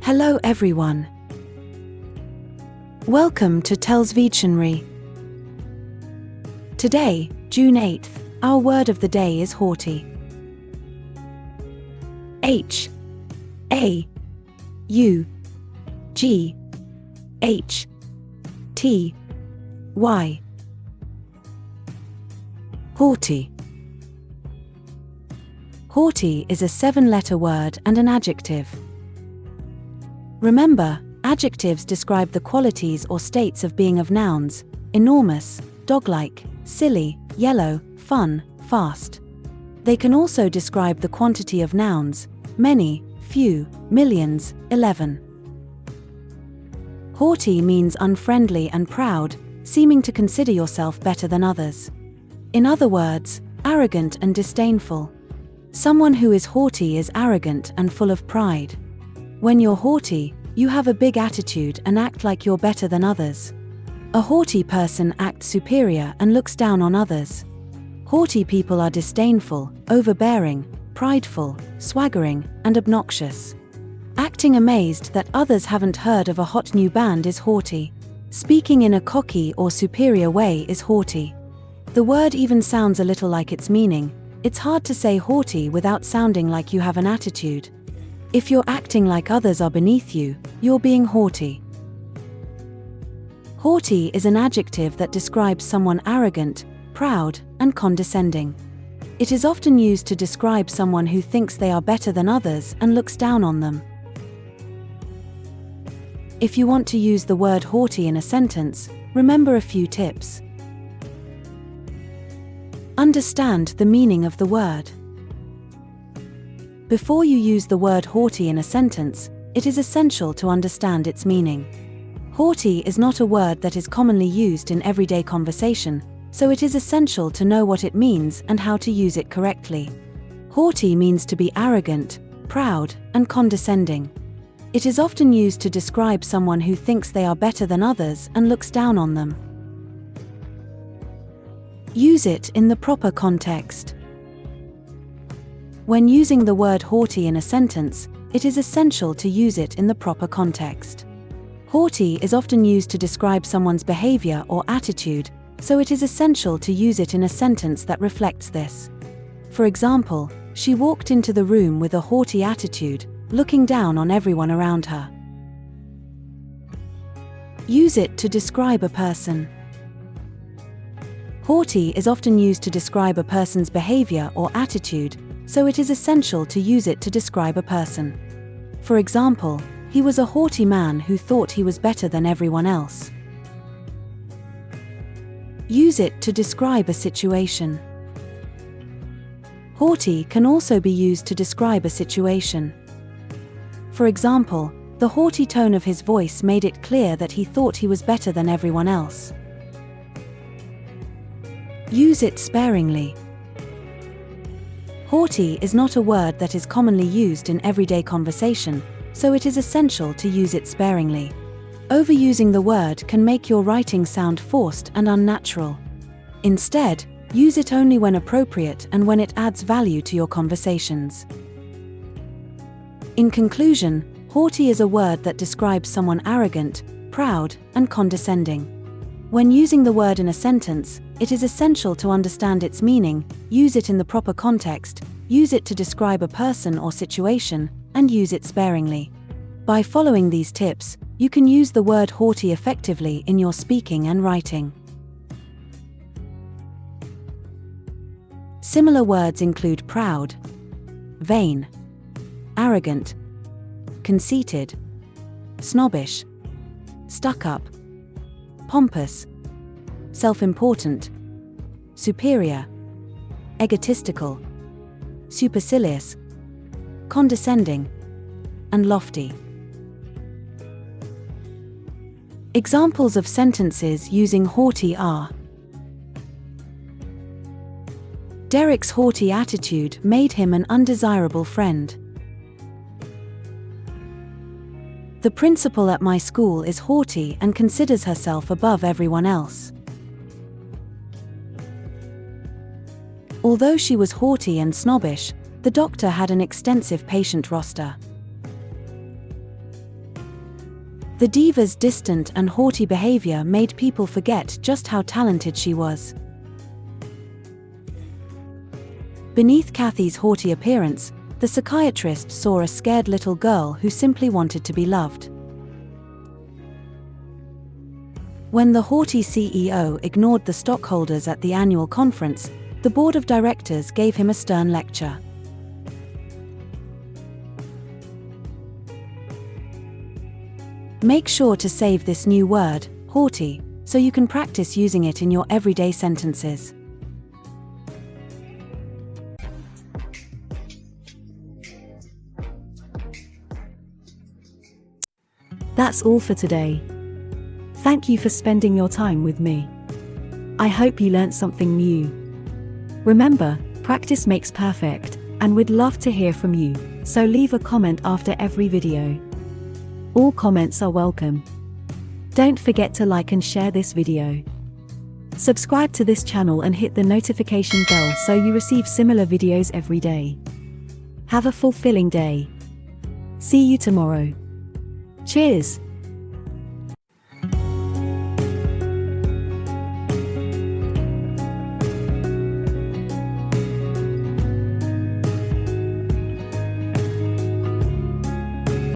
Hello everyone. Welcome to TELLS Videtionary. Today, June 8th, our word of the day is haughty. H A U G H T Y. Haughty. Haughty is a 7-letter word and an adjective. Remember, adjectives describe the qualities or states of being of nouns: enormous, dog-like, silly, yellow, fun, fast. They can also describe the quantity of nouns: many, few, millions, 11. Haughty means unfriendly and proud, seeming to consider yourself better than others. In other words, arrogant and disdainful. Someone who is haughty is arrogant and full of pride. When you're haughty, you have a big attitude and act like you're better than others. A haughty person acts superior and looks down on others. Haughty people are disdainful, overbearing, prideful, swaggering, and obnoxious. Acting amazed that others haven't heard of a hot new band is haughty. Speaking in a cocky or superior way is haughty. The word even sounds a little like its meaning. It's hard to say haughty without sounding like you have an attitude. If you're acting like others are beneath you, you're being haughty. Haughty is an adjective that describes someone arrogant, proud, and condescending. It is often used to describe someone who thinks they are better than others and looks down on them. If you want to use the word haughty in a sentence, remember a few tips. Understand the meaning of the word. Before you use the word haughty in a sentence, it is essential to understand its meaning. Haughty is not a word that is commonly used in everyday conversation, so it is essential to know what it means and how to use it correctly. Haughty means to be arrogant, proud, and condescending. It is often used to describe someone who thinks they are better than others and looks down on them. Use it in the proper context. When using the word haughty in a sentence, it is essential to use it in the proper context. Haughty is often used to describe someone's behavior or attitude, so it is essential to use it in a sentence that reflects this. For example, she walked into the room with a haughty attitude, looking down on everyone around her. Use it to describe a person. Haughty is often used to describe a person's behavior or attitude, so it is essential to use it to describe a person. For example, he was a haughty man who thought he was better than everyone else. Use it to describe a situation. Haughty can also be used to describe a situation. For example, the haughty tone of his voice made it clear that he thought he was better than everyone else. Use it sparingly. Haughty is not a word that is commonly used in everyday conversation, so it is essential to use it sparingly. Overusing the word can make your writing sound forced and unnatural. Instead, use it only when appropriate and when it adds value to your conversations. In conclusion, haughty is a word that describes someone arrogant, proud, and condescending. When using the word in a sentence, it is essential to understand its meaning, use it in the proper context, use it to describe a person or situation, and use it sparingly. By following these tips, you can use the word haughty effectively in your speaking and writing. Similar words include proud, vain, arrogant, conceited, snobbish, stuck-up, pompous, self-important, superior, egotistical, supercilious, condescending, and lofty. Examples of sentences using haughty are: Derek's haughty attitude made him an undesirable friend. The principal at my school is haughty and considers herself above everyone else. Although she was haughty and snobbish, the doctor had an extensive patient roster. The diva's distant and haughty behavior made people forget just how talented she was. Beneath Kathy's haughty appearance, the psychiatrist saw a scared little girl who simply wanted to be loved. When the haughty CEO ignored the stockholders at the annual conference, the board of directors gave him a stern lecture. Make sure to save this new word, haughty, so you can practice using it in your everyday sentences. That's all for today. Thank you for spending your time with me. I hope you learned something new. Remember, practice makes perfect, and we'd love to hear from you, so leave a comment after every video. All comments are welcome. Don't forget to like and share this video. Subscribe to this channel and hit the notification bell so you receive similar videos every day. Have a fulfilling day. See you tomorrow. Cheers!